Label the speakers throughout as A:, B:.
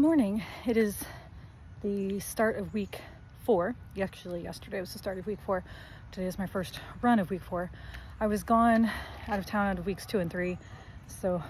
A: morning. It is the start of week 4. Actually, yesterday was the start of week 4. Today is my first run of week 4. I was gone out of town out of weeks 2 and 3, so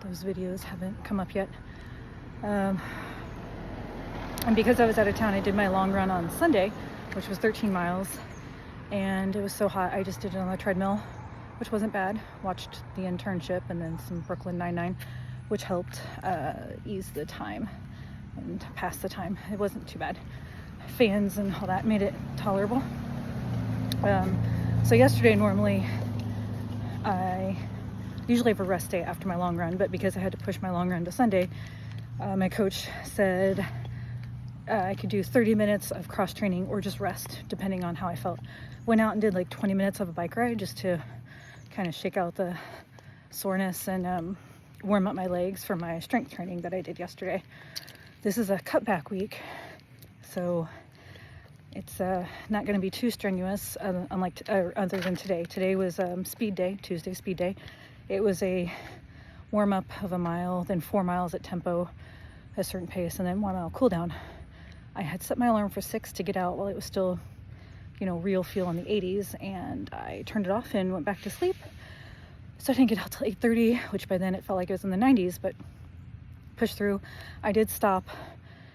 A: those videos haven't come up yet. And because I was out of town, I did my long run on Sunday, which was 13 miles, and it was so hot, I just did it on the treadmill, which wasn't bad. Watched The Internship and then some Brooklyn Nine-Nine, which helped ease the time and pass the time. It wasn't too bad. Fans and all that made it tolerable. So yesterday, normally I usually have a rest day after my long run, but because I had to push my long run to Sunday, my coach said I could do 30 minutes of cross training or just rest, depending on how I felt. Went out and did like 20 minutes of a bike ride just to kind of shake out the soreness and warm up my legs for my strength training that I did yesterday. This is a cutback week, so it's not going to be too strenuous, other than today. Today was speed day, Tuesday speed day. It was a warm up of a mile, then 4 miles at tempo, a certain pace, and then 1 mile cool down. I had set my alarm for 6 to get out while it was still, real feel in the 80s, and I turned it off and went back to sleep. So I didn't get out till 8:30, which by then it felt like it was in the 90s, but pushed through. I did stop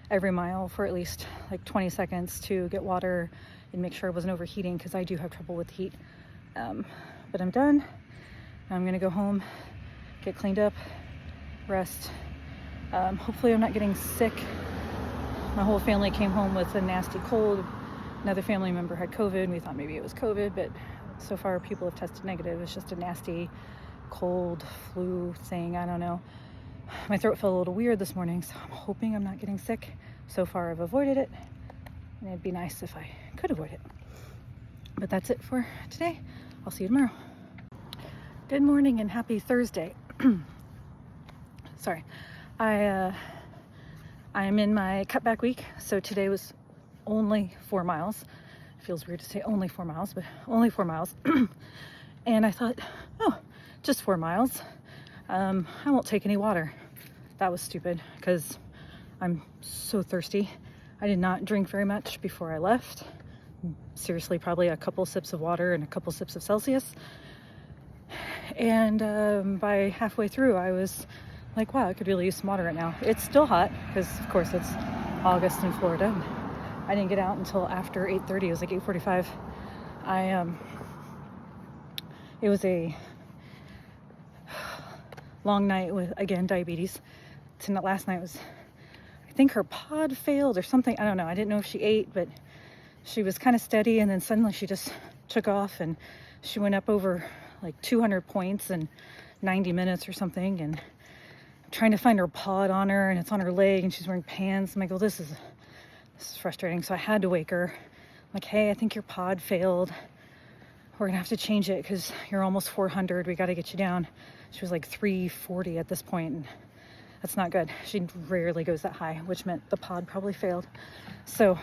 A: every mile for at least like 20 seconds to get water and make sure I wasn't overheating, because I do have trouble with heat. But I'm done. I'm gonna go home, get cleaned up, rest. Hopefully I'm not getting sick. My whole family came home with a nasty cold. Another family member had COVID. We thought maybe it was COVID, but so far people have tested negative. It's just a nasty cold flu thing. I don't know. My throat felt a little weird this morning, so I'm hoping I'm not getting sick. So far I've avoided it, and it'd be nice if I could avoid it. But that's it for today. I'll see you tomorrow. Good morning and happy Thursday. Sorry. I am in my cutback week, so today was only 4 miles. Feels weird to say only 4 miles, but only 4 miles. And I thought, just 4 miles. I won't take any water. That was stupid, because I'm so thirsty. I did not drink very much before I left. Seriously, probably a couple sips of water and a couple sips of Celsius. And by halfway through, I was like, wow, I could really use some water right now. It's still hot, because of course it's August in Florida. I didn't get out until after 8:30. It was like 8:45. It was a long night with, again, diabetes. Last night was, I think her pod failed or something. I don't know. I didn't know if she ate, but she was kind of steady, and then suddenly she just took off, and she went up over like 200 points in 90 minutes or something, and I'm trying to find her pod on her, and it's on her leg, and she's wearing pants. I'm like, well, this is frustrating. So I had to wake her. I'm like, hey, I think your pod failed. We're gonna have to change it because you're almost 400. We got to get you down. She was like 340 at this point, and that's not good. She rarely goes that high, which meant the pod probably failed. So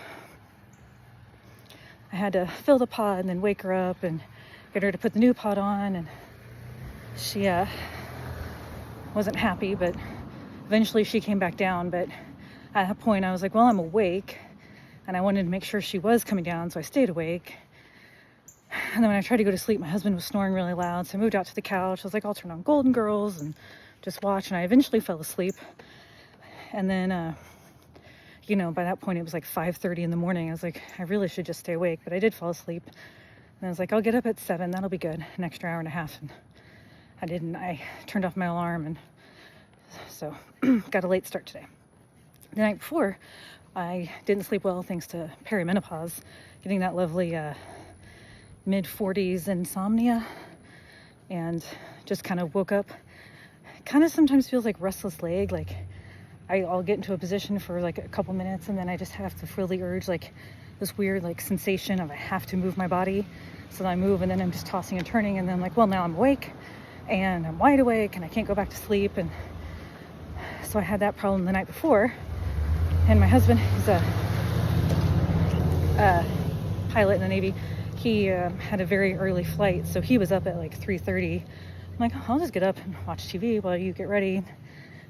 A: I had to fill the pod and then wake her up and get her to put the new pod on, and she wasn't happy, but eventually she came back down. But at that point I was like, well, I'm awake, and I wanted to make sure she was coming down, so I stayed awake. And then when I tried to go to sleep, my husband was snoring really loud, so I moved out to the couch. I was like, I'll turn on Golden Girls and just watch, and I eventually fell asleep. And then by that point it was like 5:30 in the morning. I was like, I really should just stay awake, but I did fall asleep. And I was like, I'll get up at 7, that'll be good, an extra hour and a half. And I didn't. I turned off my alarm, and so got a late start today. The night before, I didn't sleep well thanks to perimenopause, getting that lovely mid-40s insomnia, and just kind of woke up. Kind of sometimes feels like restless leg, like I'll get into a position for like a couple minutes, and then I just have to feel the urge, like this weird like sensation of I have to move my body. So then I move, and then I'm just tossing and turning, and then I'm like, well, now I'm awake and I'm wide awake and I can't go back to sleep. And so I had that problem the night before. And my husband is a pilot in the Navy. He had a very early flight, so he was up at like 3:30. I'm like, I'll just get up and watch TV while you get ready.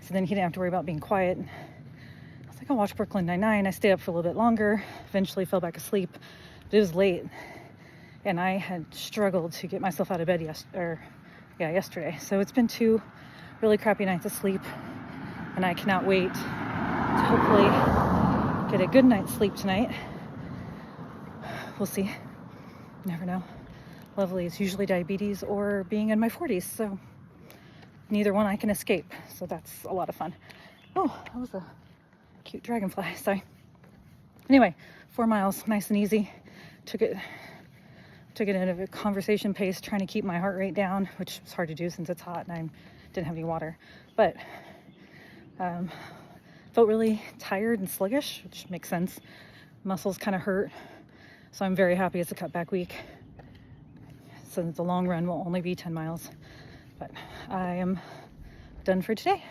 A: So then he didn't have to worry about being quiet. I was like, I'll watch Brooklyn Nine-Nine. I stayed up for a little bit longer, eventually fell back asleep, but it was late. And I had struggled to get myself out of bed yesterday. So it's been 2 really crappy nights of sleep, and I cannot wait to hopefully get a good night's sleep tonight. We'll see. Never know. Lovely is usually diabetes or being in my 40s, so neither one I can escape. So that's a lot of fun. Oh, that was a cute dragonfly. Sorry. Anyway, 4 miles, nice and easy. Took it at a conversation pace, trying to keep my heart rate down, which is hard to do since it's hot and I didn't have any water. But felt really tired and sluggish, which makes sense. Muscles kind of hurt. So I'm very happy it's a cutback week, so that the long run will only be 10 miles. But I am done for today.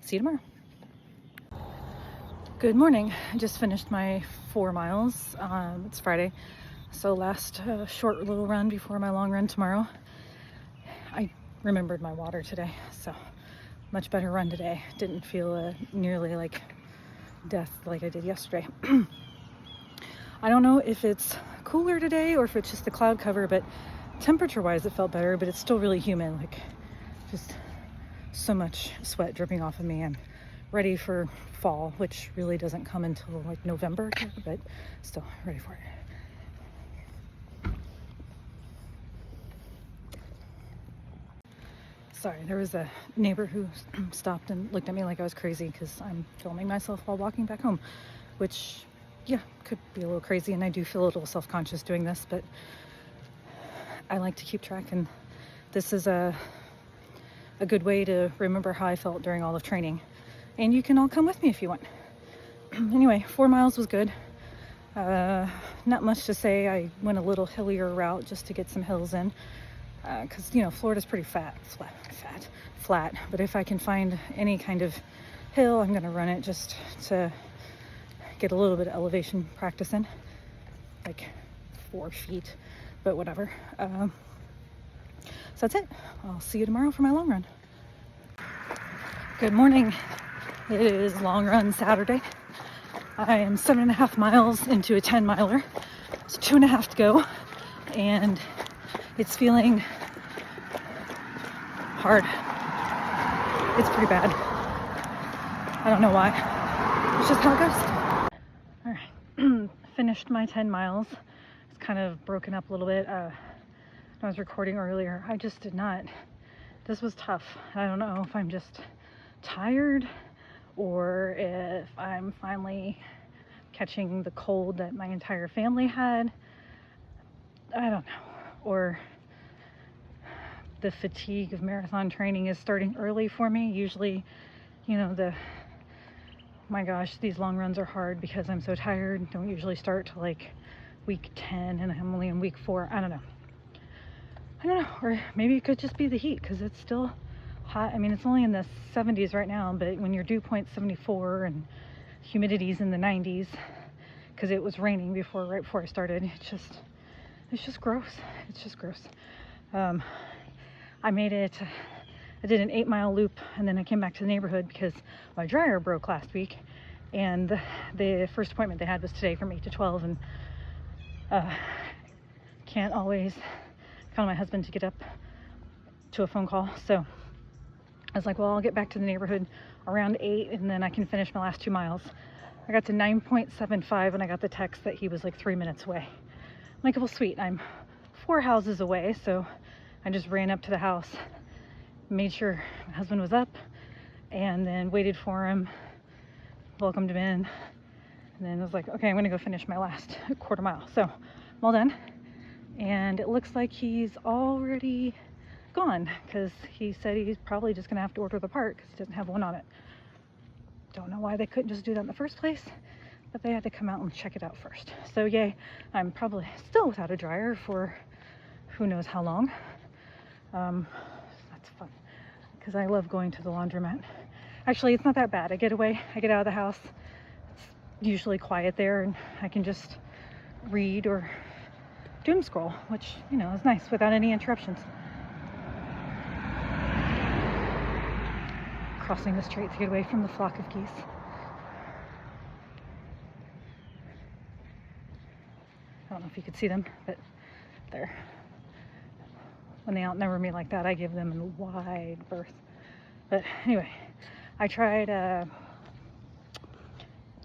A: See you tomorrow. Good morning. I just finished my 4 miles. It's Friday, so last short little run before my long run tomorrow. I remembered my water today, so much better run today. Didn't feel nearly like death like I did yesterday. I don't know if it's cooler today or if it's just the cloud cover, but temperature wise it felt better, but it's still really humid. Like, just so much sweat dripping off of me. I'm ready for fall, which really doesn't come until like November, but still ready for it. Sorry, there was a neighbor who stopped and looked at me like I was crazy because I'm filming myself while walking back home, which, yeah, could be a little crazy, and I do feel a little self-conscious doing this, but I like to keep track, and this is a good way to remember how I felt during all of training. And you can all come with me if you want. Anyway, 4 miles was good. Not much to say. I went a little hillier route just to get some hills in, because Florida's pretty flat. But if I can find any kind of hill, I'm gonna run it just to get a little bit of elevation practice in, like 4 feet, but whatever. So that's it. I'll see you tomorrow for my long run. Good morning. It is long run Saturday. I am 7.5 miles into a 10 miler. It's 2.5 to go, and it's feeling hard. It's pretty bad. I don't know why. It's just how it goes. All right, finished my 10 miles. It's kind of broken up a little bit. I was recording earlier. I just did not. This was tough. I don't know if I'm just tired or if I'm finally catching the cold that my entire family had. I don't know. Or the fatigue of marathon training is starting early for me. Usually, my gosh, these long runs are hard because I'm so tired. Don't usually start till like week 10 and I'm only in week 4. I don't know. Or maybe it could just be the heat because it's still hot. I mean, it's only in the 70s right now, but when your dew point's 74 and humidity's in the 90s, because it was raining right before I started, it's just gross. It's just gross. I made it. I did an 8-mile loop, and then I came back to the neighborhood because my dryer broke last week, and the first appointment they had was today from 8 to 12, and can't always count on my husband to get up to a phone call. So I was like, well, I'll get back to the neighborhood around 8, and then I can finish my last 2 miles. I got to 9.75, and I got the text that he was like 3 minutes away. I'm like, well, sweet. I'm 4 houses away, so I just ran up to the house, made sure my husband was up, and then waited for him, welcomed him in, and then I was like, okay, I'm gonna go finish my last quarter mile. So I'm all done, and it looks like he's already gone because he said he's probably just gonna have to order the part because he doesn't have one on it. Don't know why they couldn't just do that in the first place, but they had to come out and check it out first. So yay, I'm probably still without a dryer for who knows how long. That's fun because I love going to the laundromat. Actually, it's not that bad. I get out of the house. It's usually quiet there, and I can just read or doom scroll, which, is nice without any interruptions. crossing the strait to get away from the flock of geese. I don't know if you could see them, but they're, when they outnumber me like that, I give them a wide berth. But anyway, I tried the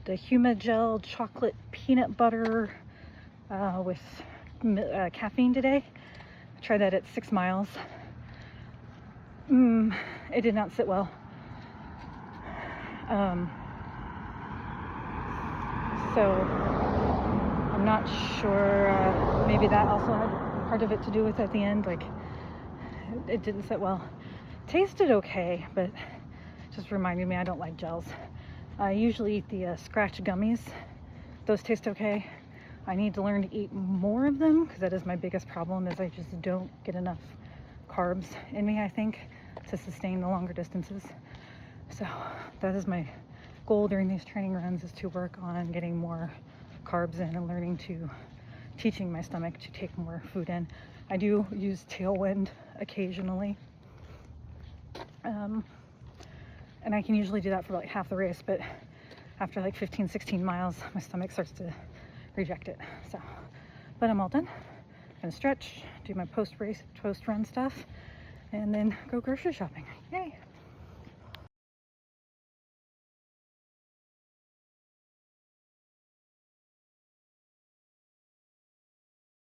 A: Humagel chocolate peanut butter with caffeine today. I tried that at 6 miles. It did not sit well. So I'm not sure. Maybe that also had part of it to do with at the end. Like it didn't sit well. Tasted okay, but just reminded me I don't like gels. I usually eat the scratch gummies. Those taste okay. I need to learn to eat more of them because that is my biggest problem, is I just don't get enough carbs in me, I think, to sustain the longer distances. So that is my goal during these training runs, is to work on getting more carbs in and teaching my stomach to take more food in. I do use Tailwind occasionally. And I can usually do that for like half the race, but after like 15, 16 miles, my stomach starts to reject it. So, but I'm all done. I'm gonna stretch, do my post-run stuff, and then go grocery shopping. Yay!